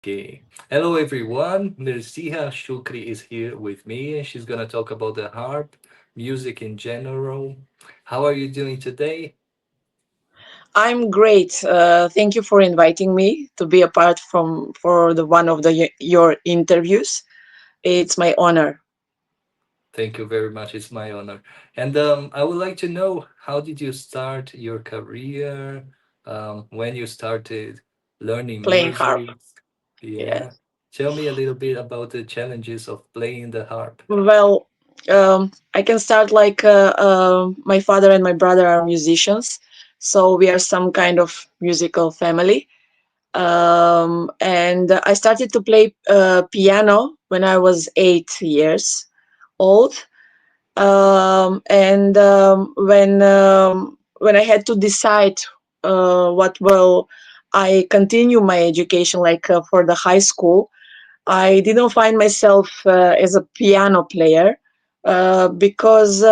Okay. Hello, everyone. Mersiha Shukri is here with me, and she's gonna talk about the harp, music in general. How are you doing today? I'm great. Thank you for inviting me to be a part from for the one of your interviews. It's my honor. Thank you very much. It's my honor. And I would like to know, how did you start your career? When you started learning Playing harp. music? Yes. Yeah. Tell me a little bit about the challenges of playing the harp. Well, I can start like my father and my brother are musicians, so we are some kind of musical family. And I started to play piano when I was 8 years old. And when I had to decide what will I continue my education like for the high school, I didn't find myself as a piano player because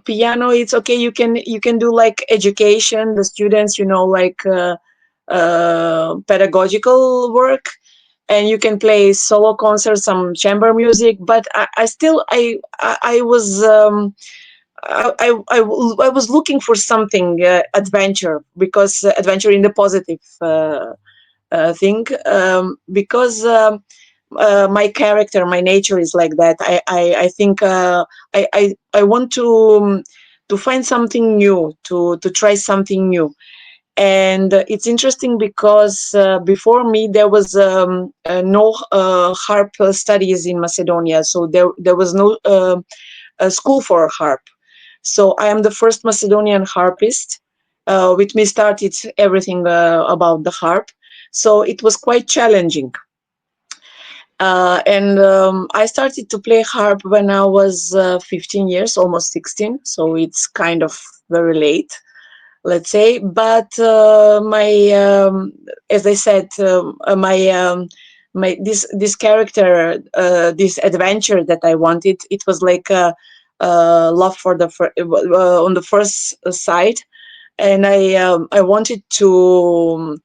piano it's okay. You can do like education, the students, like pedagogical work, and you can play solo concerts, some chamber music. But I still I was I was looking for something adventure, because adventure in the positive thing, because my character, my nature is like that. I think I want to find something new, to try something new. And it's interesting because before me there was no harp studies in Macedonia, so there was no school for harp. So I am the first Macedonian harpist. With me started everything about the harp. So it was quite challenging. And I started to play harp when I was 15 years, almost 16. So it's kind of very late, let's say. But as I said, my this character, this adventure that I wanted, it was like love for on the first side, and I wanted to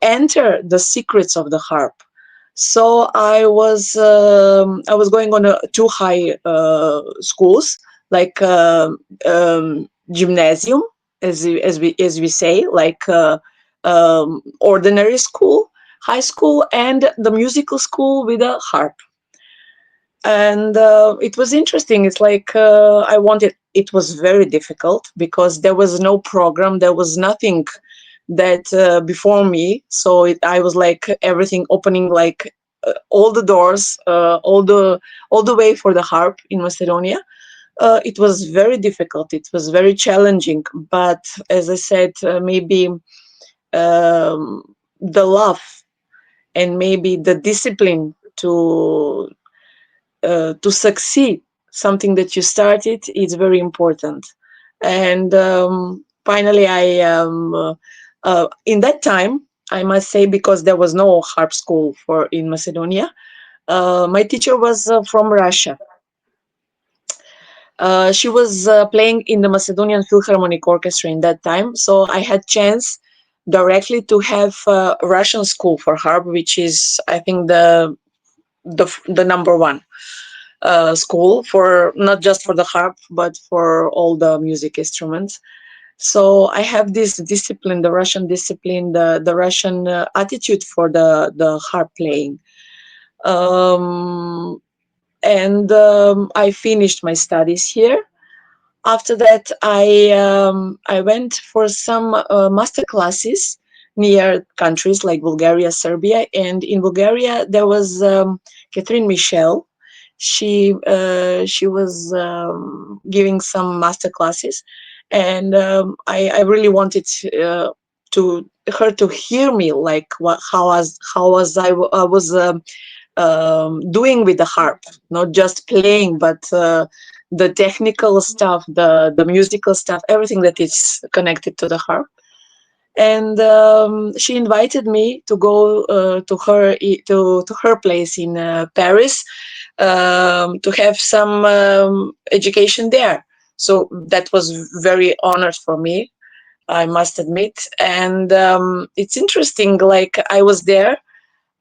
enter the secrets of the harp. So I was going on two high schools, like gymnasium, as we say, like ordinary school, high school, and the musical school with a harp. And it was interesting. It's like I wanted. It was very difficult because there was no program. There was nothing that before me. So I was like everything opening, like all the doors, all the way for the harp in Macedonia. It was very difficult. It was very challenging. But as I said, maybe the love and maybe the discipline to succeed something that you started is very important. And finally, in that time, I must say, because there was no harp school for in Macedonia, my teacher was from Russia. She was playing in the Macedonian Philharmonic Orchestra in that time, so I had chance directly to have Russian school for harp, which is, I think, the number one school, for not just for the harp but for all the music instruments. So I have this discipline, the Russian discipline, the Russian attitude for the harp playing. um, and I finished my studies here. After that, I went for some master classes near countries like Bulgaria, Serbia, and in Bulgaria there was Catherine Michel. She was giving some master classes, and I really wanted to her to hear me, like I was doing with the harp, not just playing, but the technical stuff, the musical stuff, everything that is connected to the harp. And she invited me to go to her place in Paris, to have some education there. So that was very honored for me, I must admit. And it's interesting. Like I was there.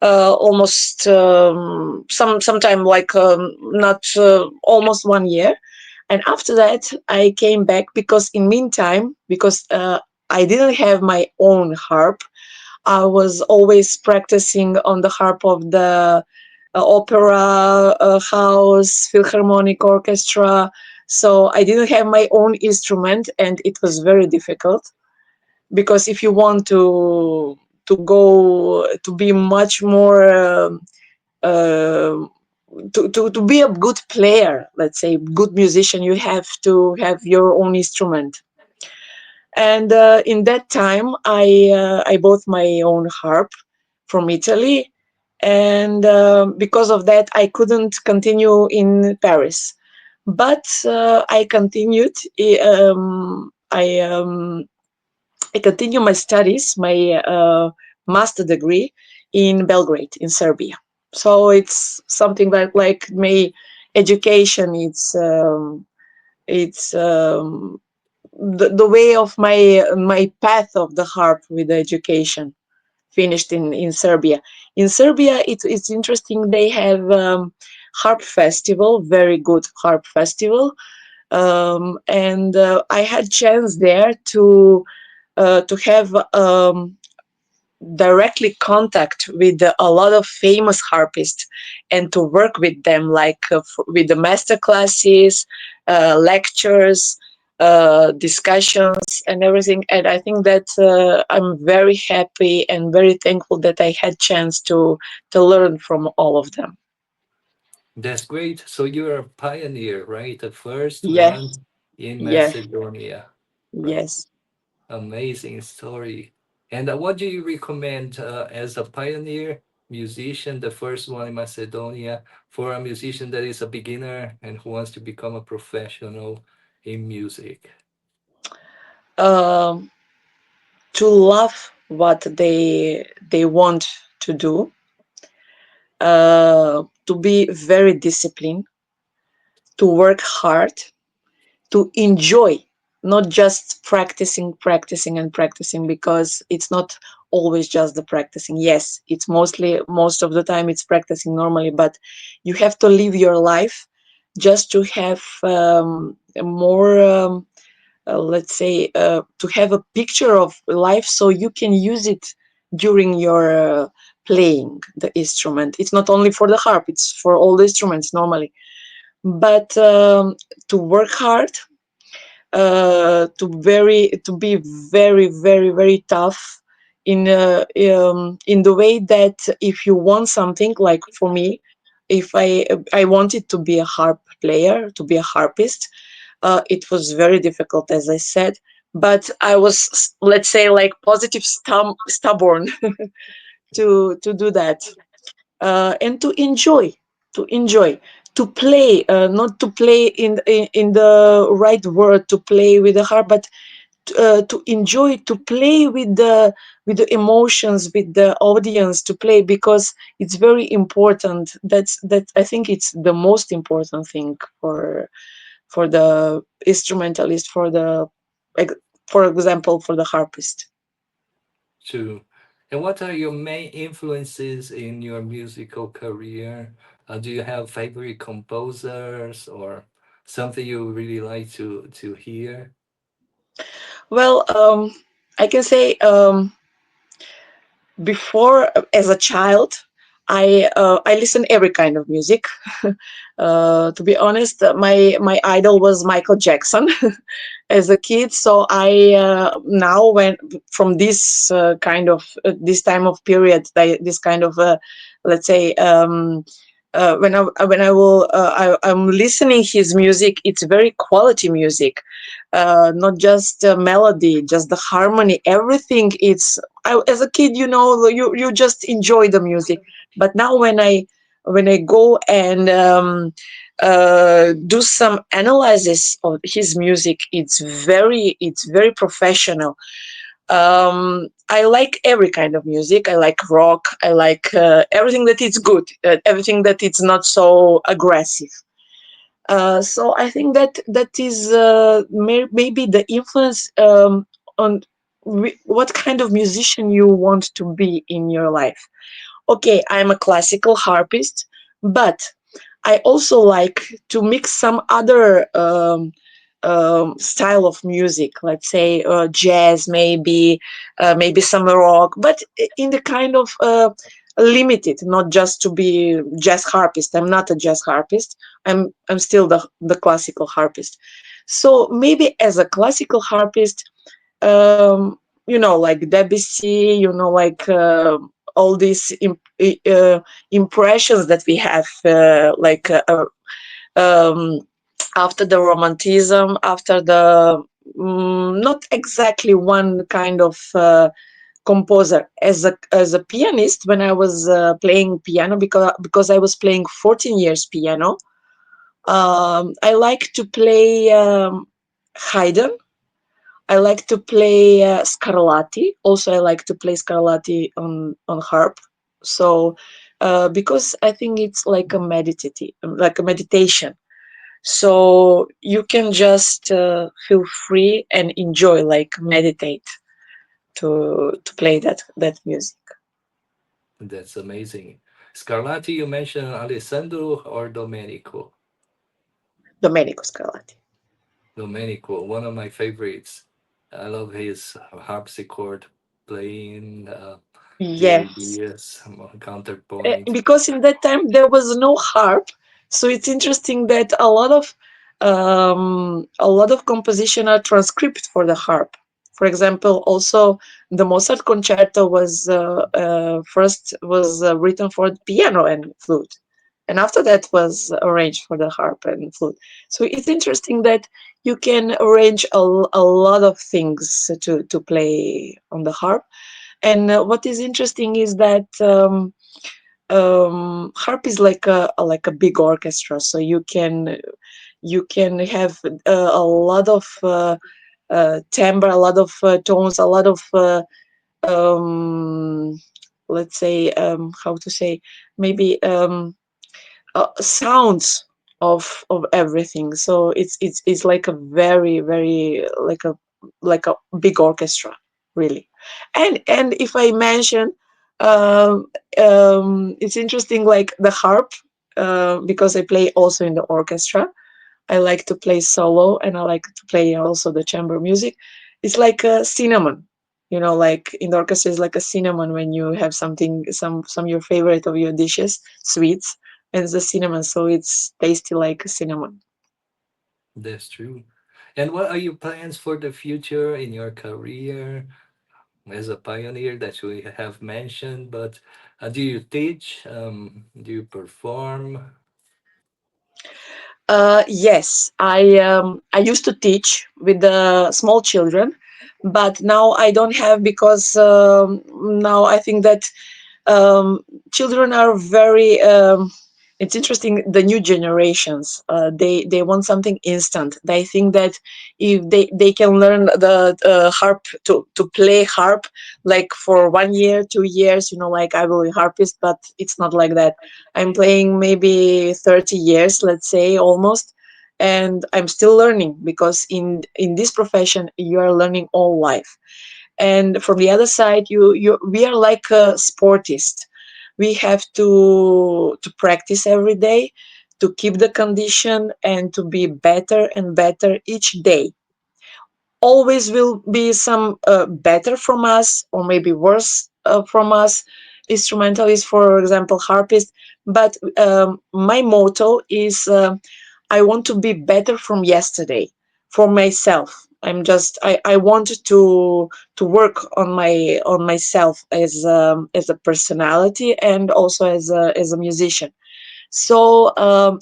almost sometime like not almost 1 year. And after that I came back because in meantime, because I didn't have my own harp, I was always practicing on the harp of the opera house, philharmonic orchestra. So I didn't have my own instrument, and it was very difficult because if you want to go to be much more uh, to be a good player, let's say good musician, you have to have your own instrument. And in that time, I bought my own harp from Italy, and because of that, I couldn't continue in Paris. But I continued. I continue my studies, my master degree in Belgrade, in Serbia. So it's something like my education. It's the way of my path of the harp with the education finished in Serbia. In Serbia, it's interesting. They have harp festival, very good harp festival, and I had chance there to have directly contact with a lot of famous harpists and to work with them, like with the master classes, lectures, discussions, and everything. And I think that I'm very happy and very thankful that I had chance to learn from all of them. That's great. So you're a pioneer, right? The first Yeah, one in yeah, Macedonia, right? yes. Amazing story. And what do you recommend as a pioneer musician, the first one in Macedonia, for a musician that is a beginner and who wants to become a professional in music? Um, to love what they want to do, to be very disciplined, to work hard, to enjoy, not just practicing and practicing, because it's not always just the practicing. Yes, it's mostly, most of the time it's practicing normally, but you have to live your life just to have a more let's say to have a picture of life so you can use it during your playing the instrument. It's not only for the harp, it's for all the instruments normally. But to work hard, to be very very very tough in the way that if you want something, like for me, if I wanted to be a harp player, to be a harpist, it was very difficult, as I said, but I was, let's say, like positive stubborn to do that, and to enjoy, to play, not to play in the right word, to play with the heart, but to enjoy, to play with the emotions, with the audience, to play, because it's very important. That I think it's the most important thing for the instrumentalist, ex- for example, for the harpist. Too. And what are your main influences in your musical career? Do you have favorite composers or something you really like to hear? Well, I can say, before, as a child, I listen every kind of music. To be honest, my idol was Michael Jackson as a kid. So I now, when from this kind of this time of period, this kind of let's say, when I will I'm listening his music, it's very quality music, not just melody, just the harmony, everything. As a kid, you just enjoy the music. But now when I go and do some analysis of his music, it's very professional. I like every kind of music. I like rock. I like everything that is good, everything that is not so aggressive. So I think that is maybe the influence on what kind of musician you want to be in your life. Okay, I'm a classical harpist, but I also like to mix some other style of music, let's say jazz, maybe some rock, but in the kind of limited, not just to be jazz harpist. I'm not a jazz harpist. I'm still the classical harpist. So maybe as a classical harpist, like Debussy, all these impressions that we have, um, after the romanticism, after the not exactly one kind of composer. As a pianist, when I was playing piano, because I was playing 14 years piano, I like to play Haydn. I like to play Scarlatti. Also, I like to play Scarlatti on harp. So, because I think it's like a meditation. So you can just feel free and enjoy, like meditate to play that music. That's amazing. Scarlatti, you mentioned Alessandro or Domenico? Domenico Scarlatti. Domenico, one of my favorites. I love his harpsichord playing, the Yes. ideas, counterpoint. Because in that time there was no harp, so it's interesting that a lot of composition are transcribed for the harp. For example, also the Mozart concerto was first was written for piano and flute, and after that was arranged for the harp and flute. So it's interesting that you can arrange a lot of things to play on the harp. And what is interesting is that harp is like a big orchestra, so you can have a lot of timbre, a lot of tones, a lot of um, let's say, how to say, maybe sounds of everything. So it's like a very very like a big orchestra, really. And if I mention, um, it's interesting, like the harp, because I play also in the orchestra. I like to play solo, and I like to play also the chamber music. It's like a cinnamon, like in the orchestra is like a cinnamon when you have something, some your favorite of your dishes, sweets, and it's the cinnamon, so it's tasty like cinnamon. That's true. And what are your plans for the future in your career as a pioneer that we have mentioned? But do you teach? Do you perform? Yes, I used to teach with the small children, but now I don't have, because now I think that um, children are very it's interesting, the new generations, they want something instant. They think that if they can learn the harp, to play harp, like for 1 year 2 years, like I will be harpist, but it's not like that. I'm playing maybe 30 years, let's say, almost, and I'm still learning, because in this profession you are learning all life. And from the other side, you we are like a sportist. We have to practice every day, to keep the condition, and to be better and better each day. Always will be some better from us, or maybe worse from us, instrumentalists, for example, harpists. But my motto is, I want to be better from yesterday, for myself. I want to work on myself as a personality, and also as a musician. So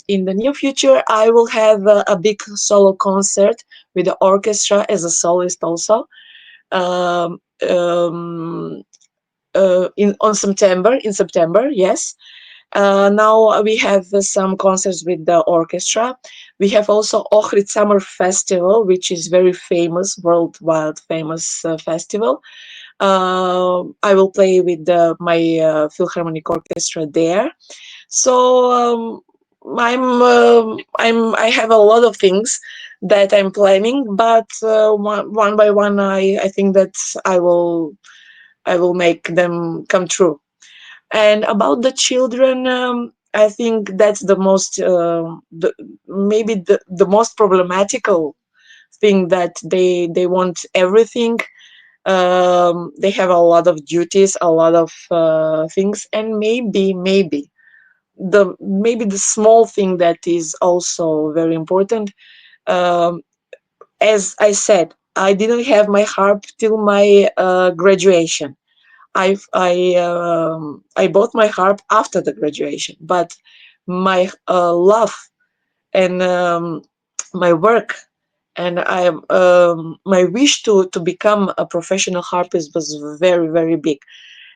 in the near future, I will have a big solo concert with the orchestra as a soloist also. Um, um, in September, yes. Now we have some concerts with the orchestra. We have also Ohrid Summer Festival, which is very famous, worldwide famous festival. I will play with my Philharmonic Orchestra there. So I have a lot of things that I'm planning, but one by one, I think that I will make them come true. And about the children, I think that's the most, maybe the most problematical thing, that they want everything. They have a lot of duties, a lot of things, and maybe the small thing that is also very important. Um, as I said, I didn't have my harp till my graduation. I bought my harp after the graduation, but my love and my work and my wish to become a professional harpist was very, very big.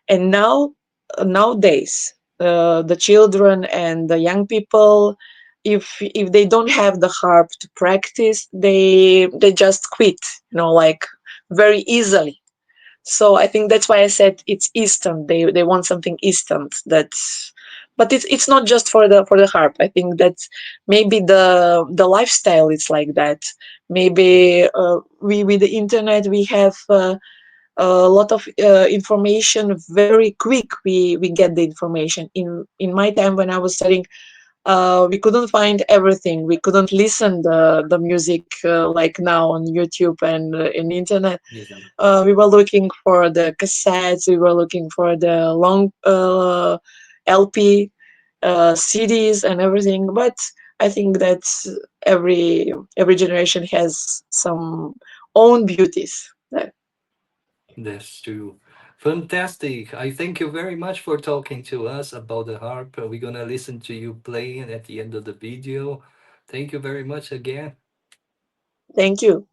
And nowadays, the children and the young people, if they don't have the harp to practice, they just quit, like very easily. So I think that's why I said it's instant. They want something instant. But it's not just for the harp. I think that maybe the lifestyle is like that. Maybe we with the internet we have a lot of information very quick. We get the information. In my time when I was studying, we couldn't find everything. We couldn't listen the music like now on YouTube and in internet. Yes. We were looking for the cassettes. We were looking for the long LP CDs and everything. But I think that every generation has some own beauties. That's true. Fantastic. I thank you very much for talking to us about the harp. We're gonna listen to you playing at the end of the video. Thank you very much again. Thank you.